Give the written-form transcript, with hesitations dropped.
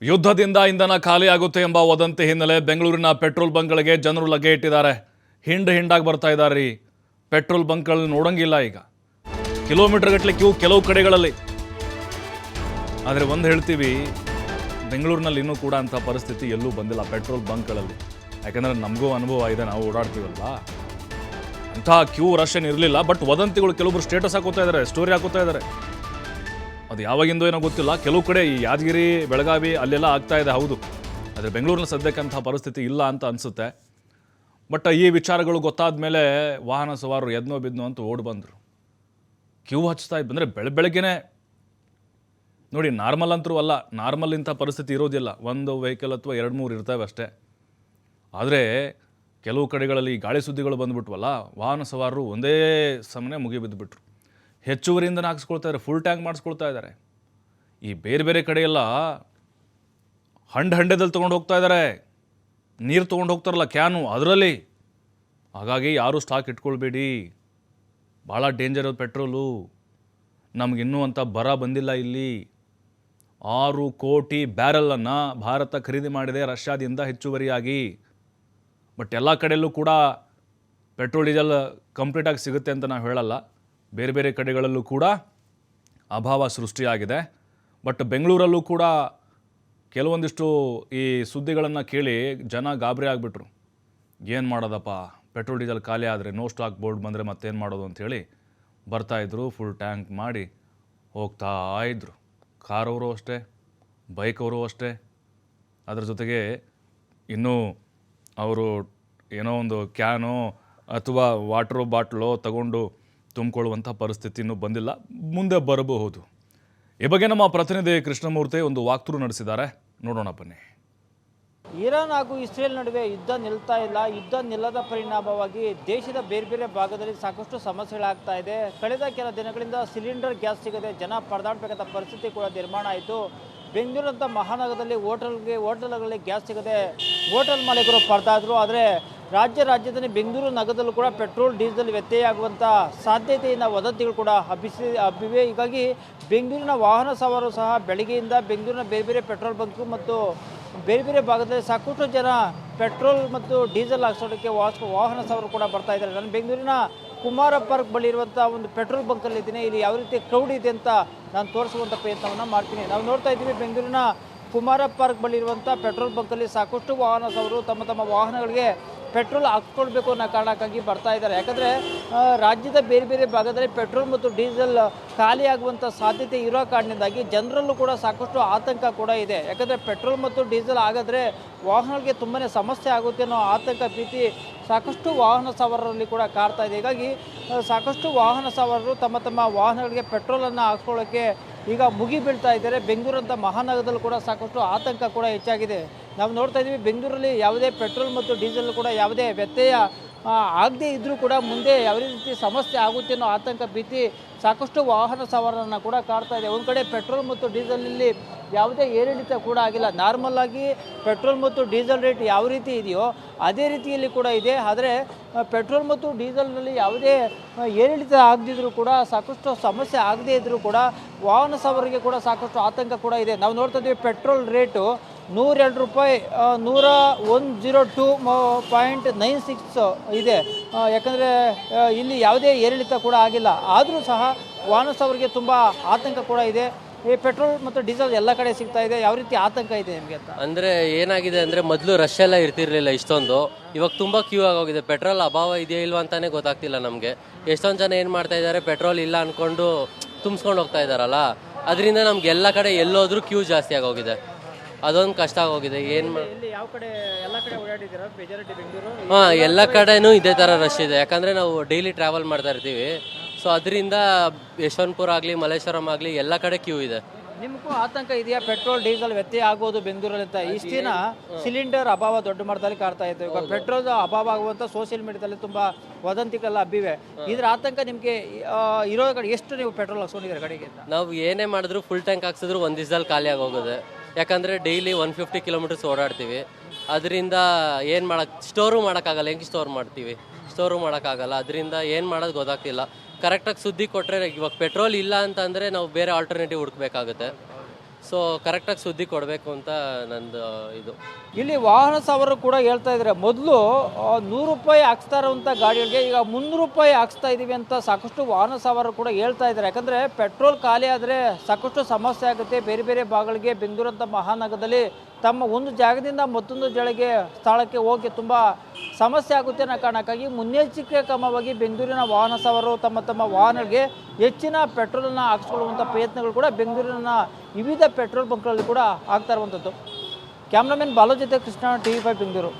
ಯುದ್ಧದಿಂದ ಇಂಧನ ಖಾಲಿಯಾಗುತ್ತೆ ಎಂಬ ವದಂತಿ ಹಿನ್ನೆಲೆ ಬೆಂಗಳೂರಿನ ಪೆಟ್ರೋಲ್ ಬಂಕ್ಗಳಿಗೆ ಜನರು ಲಗ್ಗೆ ಇಟ್ಟಿದ್ದಾರೆ. ಹಿಂಡಾಗಿ ಬರ್ತಾ ಇದ್ದಾರೆ ರೀ. ಪೆಟ್ರೋಲ್ ಬಂಕ್ಗಳಲ್ಲಿ ನೋಡಂಗಿಲ್ಲ ಈಗ. ಕಿಲೋಮೀಟರ್ ಗಟ್ಟಲೆ ಕ್ಯೂ ಕೆಲವು ಕಡೆಗಳಲ್ಲಿ. ಆದರೆ ಒಂದು ಹೇಳ್ತೀವಿ, ಬೆಂಗಳೂರಿನಲ್ಲಿ ಇನ್ನೂ ಕೂಡ ಅಂಥ ಪರಿಸ್ಥಿತಿ ಎಲ್ಲೂ ಬಂದಿಲ್ಲ ಪೆಟ್ರೋಲ್ ಬಂಕ್ಗಳಲ್ಲಿ. ಯಾಕಂದರೆ ನಮಗೂ ಅನುಭವ ಇದೆ, ನಾವು ಓಡಾಡ್ತೀವಲ್ವ. ಅಂಥ ಕ್ಯೂ ರಶ್ ಏನು ಇರಲಿಲ್ಲ. ಬಟ್ ವದಂತಿಗಳು ಕೆಲವೊಬ್ರು ಸ್ಟೇಟಸ್ ಹಾಕೋತಾ ಇದ್ದಾರೆ, ಸ್ಟೋರಿ ಹಾಕೋತಾ ಇದ್ದಾರೆ. ಅದು ಯಾವಾಗಿಂದೋ ಏನೋ ಗೊತ್ತಿಲ್ಲ. ಕೆಲವು ಕಡೆ ಈ ಯಾದಗಿರಿ, ಬೆಳಗಾವಿ ಅಲ್ಲೆಲ್ಲ ಆಗ್ತಾ ಇದೆ, ಹೌದು. ಆದರೆ ಬೆಂಗಳೂರಿನ ಸದ್ಯಕ್ಕೆ ಅಂಥ ಪರಿಸ್ಥಿತಿ ಇಲ್ಲ ಅಂತ ಅನಿಸುತ್ತೆ. ಬಟ್ ಈ ವಿಚಾರಗಳು ಗೊತ್ತಾದ ಮೇಲೆ ವಾಹನ ಸವಾರರು ಎದ್ನೋ ಬಿದ್ನೋ ಅಂತ ಓಡಿ ಬಂದರು. ಕ್ಯೂ ಹಚ್ತಾ ಬಂದರೆ ಬೆಳಗ್ಗೆನೇ ನೋಡಿ. ನಾರ್ಮಲ್ ಅಂತರೂ ಅಲ್ಲ, ನಾರ್ಮಲ್ ಇಂಥ ಪರಿಸ್ಥಿತಿ ಇರೋದಿಲ್ಲ. ಒಂದು ವೆಹಿಕಲ್ ಅಥವಾ 2-3 ಇರ್ತವೆ ಅಷ್ಟೇ. ಆದರೆ ಕೆಲವು ಕಡೆಗಳಲ್ಲಿ ಗಾಳಿ ಸುದ್ದಿಗಳು ಬಂದುಬಿಟ್ವಲ್ಲ, ವಾಹನ ಸವಾರರು ಒಂದೇ ಸಮನೆ ಮುಗಿಬಿದ್ದುಬಿಟ್ರು. ಹೆಚ್ಚುವರಿಯಿಂದನೇ ಹಾಕ್ಸ್ಕೊಳ್ತಾ ಇದ್ದಾರೆ, ಫುಲ್ ಟ್ಯಾಂಕ್ ಮಾಡಿಸ್ಕೊಳ್ತಾ ಇದ್ದಾರೆ. ಈ ಬೇರೆ ಬೇರೆ ಕಡೆಯೆಲ್ಲ ಹಂಡೆದಲ್ಲಿ ತೊಗೊಂಡು ಹೋಗ್ತಾ ಇದ್ದಾರೆ. ನೀರು ತೊಗೊಂಡು ಹೋಗ್ತಾರಲ್ಲ ಕ್ಯಾನು, ಅದರಲ್ಲಿ. ಹಾಗಾಗಿ ಯಾರೂ ಸ್ಟಾಕ್ ಇಟ್ಕೊಳ್ಬೇಡಿ, ಭಾಳ ಡೇಂಜರ್ ಪೆಟ್ರೋಲು. ನಮಗಿನ್ನೂ ಅಂತ ಬರ ಬಂದಿಲ್ಲ ಇಲ್ಲಿ. 6 ಕೋಟಿ ಬ್ಯಾರಲನ್ನು ಭಾರತ ಖರೀದಿ ಮಾಡಿದೆ ರಷ್ಯಾದಿಂದ ಹೆಚ್ಚುವರಿಯಾಗಿ. ಬಟ್ ಎಲ್ಲ ಕಡೆಯಲ್ಲೂ ಕೂಡ ಪೆಟ್ರೋಲ್ ಡೀಸೆಲ್ ಕಂಪ್ಲೀಟಾಗಿ ಸಿಗುತ್ತೆ ಅಂತ ನಾವು ಹೇಳಲ್ಲ. ಬೇರೆ ಬೇರೆ ಕಡೆಗಳಲ್ಲೂ ಕೂಡ ಅಭಾವ ಸೃಷ್ಟಿಯಾಗಿದೆ. ಬಟ್ ಬೆಂಗಳೂರಲ್ಲೂ ಕೂಡ ಕೆಲವೊಂದಿಷ್ಟು ಈ ಸುದ್ದಿಗಳನ್ನು ಕೇಳಿ ಜನ ಗಾಬರಿ ಆಗಿಬಿಟ್ರು. ಏನು ಮಾಡೋದಪ್ಪ, ಪೆಟ್ರೋಲ್ ಡೀಸೆಲ್ ಖಾಲಿ ಆದರೆ ನೋ ಸ್ಟಾಕ್ ಬೋರ್ಡ್ ಬಂದರೆ ಮತ್ತೇನು ಮಾಡೋದು ಅಂಥೇಳಿ ಬರ್ತಾಯಿದ್ರು. ಫುಲ್ ಟ್ಯಾಂಕ್ ಮಾಡಿ ಹೋಗ್ತಾ ಇದ್ರು. ಕಾರವರು ಅಷ್ಟೇ, ಬೈಕವರು ಅಷ್ಟೇ. ಅದ್ರ ಜೊತೆಗೆ ಇನ್ನೂ ಅವರು ಏನೋ ಒಂದು ಕ್ಯಾನೋ ಅಥವಾ ವಾಟ್ರು ಬಾಟ್ಲೋ ತಗೊಂಡು ತುಂಬಿಕೊಳ್ಳುವಂಥ ಪರಿಸ್ಥಿತಿ ಇನ್ನೂ ಬಂದಿಲ್ಲ, ಮುಂದೆ ಬರಬಹುದು. ಈ ಬಗ್ಗೆ ನಮ್ಮ ಪ್ರತಿನಿಧಿ ಕೃಷ್ಣಮೂರ್ತಿ ಒಂದು ವಾಕ್ಥ್ರೂ ನಡೆಸಿದ್ದಾರೆ, ನೋಡೋಣ ಬನ್ನಿ. ಇರಾನ್ ಹಾಗೂ ಇಸ್ರೇಲ್ ನಡುವೆ ಯುದ್ಧ ನಿಲ್ತಾ ಇಲ್ಲ. ಯುದ್ಧ ನಿಲ್ಲದ ಪರಿಣಾಮವಾಗಿ ದೇಶದ ಬೇರೆ ಬೇರೆ ಭಾಗದಲ್ಲಿ ಸಾಕಷ್ಟು ಸಮಸ್ಯೆಗಳಾಗ್ತಾ ಇದೆ. ಕಳೆದ ಕೆಲ ದಿನಗಳಿಂದ ಸಿಲಿಂಡರ್ ಗ್ಯಾಸ್ ಸಿಗದೆ ಜನ ಪರದಾಡಬೇಕಾದ ಪರಿಸ್ಥಿತಿ ಕೂಡ ನಿರ್ಮಾಣ ಆಯಿತು. ಬೆಂಗಳೂರಂಥ ಮಹಾನಗರದಲ್ಲಿ ಹೋಟೆಲ್ಗಳಲ್ಲಿ ಗ್ಯಾಸ್ ಸಿಗದೆ ಹೋಟೆಲ್ ಮಾಲೀಕರು ಪರದಾದರು. ಆದರೆ ರಾಜ್ಯದಲ್ಲಿ ಬೆಂಗಳೂರು ನಗರದಲ್ಲೂ ಕೂಡ ಪೆಟ್ರೋಲ್ ಡೀಸೆಲ್ ವ್ಯತ್ಯಯ ಆಗುವಂಥ ಸಾಧ್ಯತೆಯಿಂದ ವದಂತಿಗಳು ಕೂಡ ಹಬ್ಬಿವೆ. ಹೀಗಾಗಿ ಬೆಂಗಳೂರಿನ ವಾಹನ ಸವಾರರು ಸಹ ಬೆಳಗ್ಗೆಯಿಂದ ಬೆಂಗಳೂರಿನ ಬೇರೆ ಬೇರೆ ಪೆಟ್ರೋಲ್ ಬಂಕು ಮತ್ತು ಬೇರೆ ಬೇರೆ ಭಾಗದಲ್ಲಿ ಸಾಕಷ್ಟು ಜನ ಪೆಟ್ರೋಲ್ ಮತ್ತು ಡೀಸೆಲ್ ಹಾಕ್ಸೋದಕ್ಕೆ ವಾಹನ ಸವಾರರು ಕೂಡ ಬರ್ತಾ ಇದ್ದಾರೆ. ನಾನು ಬೆಂಗಳೂರಿನ ಕುಮಾರ ಪಾರ್ಕ್ ಬಳಿ ಇರುವಂಥ ಒಂದು ಪೆಟ್ರೋಲ್ ಬಂಕಲ್ಲಿ ಇದ್ದೀನಿ. ಇಲ್ಲಿ ಯಾವ ರೀತಿ ಕ್ರೌಡ್ ಇದೆ ಅಂತ ನಾನು ತೋರಿಸುವಂಥ ಪ್ರಯತ್ನವನ್ನು ಮಾಡ್ತೀನಿ. ನಾವು ನೋಡ್ತಾ ಇದ್ದೀವಿ, ಬೆಂಗಳೂರಿನ ಕುಮಾರ ಪಾರ್ಕ್ ಬಳಿ ಇರುವಂಥ ಪೆಟ್ರೋಲ್ ಬಂಕಲ್ಲಿ ಸಾಕಷ್ಟು ವಾಹನ ಸವಾರರು ತಮ್ಮ ವಾಹನಗಳಿಗೆ ಪೆಟ್ರೋಲ್ ಹಾಕ್ಕೊಳ್ಬೇಕು ಅನ್ನೋ ಕಾರಣಕ್ಕಾಗಿ ಬರ್ತಾ ಇದ್ದಾರೆ. ಯಾಕಂದರೆ ರಾಜ್ಯದ ಬೇರೆ ಬೇರೆ ಭಾಗದಲ್ಲಿ ಪೆಟ್ರೋಲ್ ಮತ್ತು ಡೀಸೆಲ್ ಖಾಲಿ ಆಗುವಂಥ ಸಾಧ್ಯತೆ ಇರೋ ಕಾರಣದಿಂದಾಗಿ ಜನರಲ್ಲೂ ಕೂಡ ಸಾಕಷ್ಟು ಆತಂಕ ಕೂಡ ಇದೆ. ಯಾಕಂದರೆ ಪೆಟ್ರೋಲ್ ಮತ್ತು ಡೀಸೆಲ್ ಆಗಿದ್ರೆ ವಾಹನಗಳಿಗೆ ತುಂಬಾ ಸಮಸ್ಯೆ ಆಗುತ್ತೆ ಅನ್ನೋ ಆತಂಕ, ಭೀತಿ ಸಾಕಷ್ಟು ವಾಹನ ಸವಾರರಲ್ಲಿ ಕೂಡ ಕಾಡ್ತಾ ಇದೆ. ಹೀಗಾಗಿ ಸಾಕಷ್ಟು ವಾಹನ ಸವಾರರು ತಮ್ಮ ವಾಹನಗಳಿಗೆ ಪೆಟ್ರೋಲನ್ನು ಹಾಕ್ಕೊಳ್ಳೋಕ್ಕೆ ಈಗ ಮುಗಿ ಬೀಳ್ತಾ ಇದ್ದಾರೆ. ಬೆಂಗಳೂರಂಥ ಮಹಾನಗರದಲ್ಲೂ ಕೂಡ ಸಾಕಷ್ಟು ಆತಂಕ ಕೂಡ ಹೆಚ್ಚಾಗಿದೆ. ನಾವು ನೋಡ್ತಾ ಇದ್ದೀವಿ, ಬೆಂಗಳೂರಲ್ಲಿ ಯಾವುದೇ ಪೆಟ್ರೋಲ್ ಮತ್ತು ಡೀಸೆಲ್ ಕೂಡ ಯಾವುದೇ ವ್ಯತ್ಯಯ ಆಗದೇ ಇದ್ದರೂ ಕೂಡ ಮುಂದೆ ಯಾವ ರೀತಿ ಸಮಸ್ಯೆ ಆಗುತ್ತೆ ಅನ್ನೋ ಆತಂಕ, ಭೀತಿ ಸಾಕಷ್ಟು ವಾಹನ ಸವಾರರನ್ನು ಕೂಡ ಕಾಡ್ತಾ ಇದೆ. ಒಂದು ಕಡೆ ಪೆಟ್ರೋಲ್ ಮತ್ತು ಡೀಸೆಲ್ನಲ್ಲಿ ಯಾವುದೇ ಏರಿಳಿತ ಕೂಡ ಆಗಿಲ್ಲ. ನಾರ್ಮಲ್ ಆಗಿ ಪೆಟ್ರೋಲ್ ಮತ್ತು ಡೀಸೆಲ್ ರೇಟ್ ಯಾವ ರೀತಿ ಇದೆಯೋ ಅದೇ ರೀತಿಯಲ್ಲಿ ಕೂಡ ಇದೆ. ಆದರೆ ಪೆಟ್ರೋಲ್ ಮತ್ತು ಡೀಸೆಲ್ನಲ್ಲಿ ಯಾವುದೇ ಏರಿಳಿತ ಆಗದಿದ್ದರೂ ಕೂಡ, ಸಾಕಷ್ಟು ಸಮಸ್ಯೆ ಆಗದೇ ಇದ್ದರೂ ಕೂಡ ವಾಹನ ಸವಾರರಿಗೆ ಕೂಡ ಸಾಕಷ್ಟು ಆತಂಕ ಕೂಡ ಇದೆ. ನಾವು ನೋಡ್ತಾ ಇದ್ದೀವಿ, ಪೆಟ್ರೋಲ್ ರೇಟು 102 ರೂಪಾಯಿ 102.96 ಇದೆ. ಯಾಕಂದರೆ ಇಲ್ಲಿ ಯಾವುದೇ ಏರಿಳಿತ ಕೂಡ ಆಗಿಲ್ಲ. ಆದರೂ ಸಹ ವಾಹನ ಸವಾರರಿಗೆ ತುಂಬ ಆತಂಕ ಕೂಡ ಇದೆ. ಈ ಪೆಟ್ರೋಲ್ ಮತ್ತು ಡೀಸೆಲ್ ಎಲ್ಲ ಕಡೆ ಸಿಗ್ತಾ ಇದೆ. ಯಾವ ರೀತಿ ಆತಂಕ ಇದೆ ನಿಮಗೆ ಅಂತ ಅಂದರೆ ಏನಾಗಿದೆ ಅಂದರೆ, ಮೊದಲು ರಶ್ ಎಲ್ಲ ಇರ್ತಿರ್ಲಿಲ್ಲ ಇಷ್ಟೊಂದು. ಇವಾಗ ತುಂಬ ಕ್ಯೂ ಆಗೋಗಿದೆ. ಪೆಟ್ರೋಲ್ ಅಭಾವ ಇದೆಯಾ ಇಲ್ವಾ ಅಂತಾನೆ ಗೊತ್ತಾಗ್ತಿಲ್ಲ ನಮಗೆ. ಎಷ್ಟೊಂದು ಜನ ಏನು ಮಾಡ್ತಾ ಇದ್ದಾರೆ, ಪೆಟ್ರೋಲ್ ಇಲ್ಲ ಅಂದ್ಕೊಂಡು ತುಂಬಿಸ್ಕೊಂಡು ಹೋಗ್ತಾ ಇದ್ದಾರಲ್ಲ, ಅದರಿಂದ ನಮ್ಗೆ ಎಲ್ಲ ಕಡೆ ಎಲ್ಲೋದ್ರೂ ಕ್ಯೂ ಜಾಸ್ತಿ ಆಗೋಗಿದೆ. ಅದೊಂದು ಕಷ್ಟ ಆಗೋಗಿದೆ. ಏನು ಯಾವ ಕಡೆ ಎಲ್ಲ ಕಡೆ ಓಡಾಡಿದ್ದೀರಾ? ಮೆಜಾರಿಟಿ ಬೆಂಗಳೂರು? ಹಾಂ, ಎಲ್ಲ ಕಡೆನೂ ಇದೇ ಥರ ರಶ್ ಇದೆ. ಯಾಕಂದರೆ ನಾವು ಡೈಲಿ ಟ್ರಾವೆಲ್ ಮಾಡ್ತಾ ಇರ್ತೀವಿ. ಸೊ ಅದರಿಂದ ಯಶವಂತಪುರ ಆಗಲಿ, ಮಲ್ಲೇಶ್ವರಂ ಆಗಲಿ, ಎಲ್ಲ ಕಡೆ ಕ್ಯೂ ಇದೆ. ನಿಮಗೂ ಆತಂಕ ಇದೆಯಾ ಪೆಟ್ರೋಲ್ ಡೀಸೆಲ್ ವ್ಯತ್ಯಯ ಆಗೋದು ಬೆಂಗಳೂರಲ್ಲಿ ಅಂತ? ಇಷ್ಟು ದಿನ ಸಿಲಿಂಡರ್ ಅಭಾವ ದೊಡ್ಡ ಮಟ್ಟದಲ್ಲಿ ಕಾಡ್ತಾ ಇತ್ತು. ಈಗ ಪೆಟ್ರೋಲ್ ಅಭಾವ ಆಗುವಂಥ ಸೋಷಿಯಲ್ ಮೀಡಿಯಾದಲ್ಲಿ ತುಂಬ ವದಂತಿಗೆಲ್ಲ ಹಬ್ಬಿವೆ. ಇದ್ರ ಆತಂಕ ನಿಮಗೆ ಇರೋ ಕಡೆ ಎಷ್ಟು ನೀವು ಪೆಟ್ರೋಲ್ ಹಾಕ್ಸ್ಕೊಂಡಿದ್ದೀರ ಕಡೆಗೆ? ನಾವು ಏನೇ ಮಾಡಿದ್ರು ಫುಲ್ ಟ್ಯಾಂಕ್ ಹಾಕ್ಸಿದ್ರು ಒಂದು ದಿವಸದಲ್ಲಿ ಖಾಲಿ ಆಗೋಗಿದೆ. ಯಾಕಂದರೆ ಡೈಲಿ 150 ಕಿಲೋಮೀಟರ್ಸ್ ಓಡಾಡ್ತೀವಿ. ಅದರಿಂದ ಏನು ಸ್ಟೋರು ಮಾಡೋಕ್ಕಾಗಲ್ಲ. ಹೆಂಗೆ ಸ್ಟೋರ್ ಮಾಡ್ತೀವಿ? ಸ್ಟೋರು ಮಾಡೋಕ್ಕಾಗಲ್ಲ. ಅದರಿಂದ ಏನು ಮಾಡೋದು ಗೊತ್ತಾಗ್ತಿಲ್ಲ. ಕರೆಕ್ಟಾಗಿ ಸುದ್ದಿ ಕೊಟ್ಟರೆ, ಇವಾಗ ಪೆಟ್ರೋಲ್ ಇಲ್ಲ ಅಂತಂದರೆ ನಾವು ಬೇರೆ ಆಲ್ಟರ್ನೇಟಿವ್ ಹುಡುಕಬೇಕಾಗುತ್ತೆ. ಸೊ ಕರೆಕ್ಟಾಗಿ ಸುದ್ದಿ ಕೊಡಬೇಕು ಅಂತ ನಂದು ಇದು. ಇಲ್ಲಿ ವಾಹನ ಸವಾರರು ಕೂಡ ಹೇಳ್ತಾ ಇದ್ದಾರೆ, ಮೊದಲು 100 ರೂಪಾಯಿ ಹಾಕ್ಸ್ತಾ ಇರುವಂಥ ಗಾಡಿಗಳಿಗೆ ಈಗ 300 ರೂಪಾಯಿ ಹಾಕ್ಸ್ತಾ ಇದ್ದೀವಿ ಅಂತ ಸಾಕಷ್ಟು ವಾಹನ ಸವಾರರು ಕೂಡ ಹೇಳ್ತಾ ಇದ್ದಾರೆ. ಯಾಕಂದರೆ ಪೆಟ್ರೋಲ್ ಖಾಲಿ ಆದರೆ ಸಾಕಷ್ಟು ಸಮಸ್ಯೆ ಆಗುತ್ತೆ. ಬೇರೆ ಬೇರೆ ಭಾಗಗಳಿಗೆ ಬೆಂಗಳೂರಂಥ ಮಹಾನಗರದಲ್ಲಿ ತಮ್ಮ ಒಂದು ಜಾಗದಿಂದ ಮತ್ತೊಂದು ಸ್ಥಳಕ್ಕೆ ಹೋಗಿ ತುಂಬ ಸಮಸ್ಯೆ ಆಗುತ್ತೆ ಅನ್ನೋ ಕಾರಣಕ್ಕಾಗಿ ಮುನ್ನೆಚ್ಚರಿಕೆ ಕ್ರಮವಾಗಿ ಬೆಂಗಳೂರಿನ ವಾಹನ ಸವಾರರು ತಮ್ಮ ವಾಹನಗಳಿಗೆ ಹೆಚ್ಚಿನ ಪೆಟ್ರೋಲನ್ನು ಹಾಕಿಸ್ಕೊಳ್ಳುವಂಥ ಪ್ರಯತ್ನಗಳು ಕೂಡ ಬೆಂಗಳೂರಿನ ವಿವಿಧ ಪೆಟ್ರೋಲ್ ಬಂಕ್ಗಳಲ್ಲಿ ಕೂಡ ಆಗ್ತಾ ಇರುವಂಥದ್ದು. ಕ್ಯಾಮ್ರಾಮನ್ ಬಾಲೋ ಜೊತೆ ಕೃಷ್ಣ, TV5 ಬೆಂಗಳೂರು.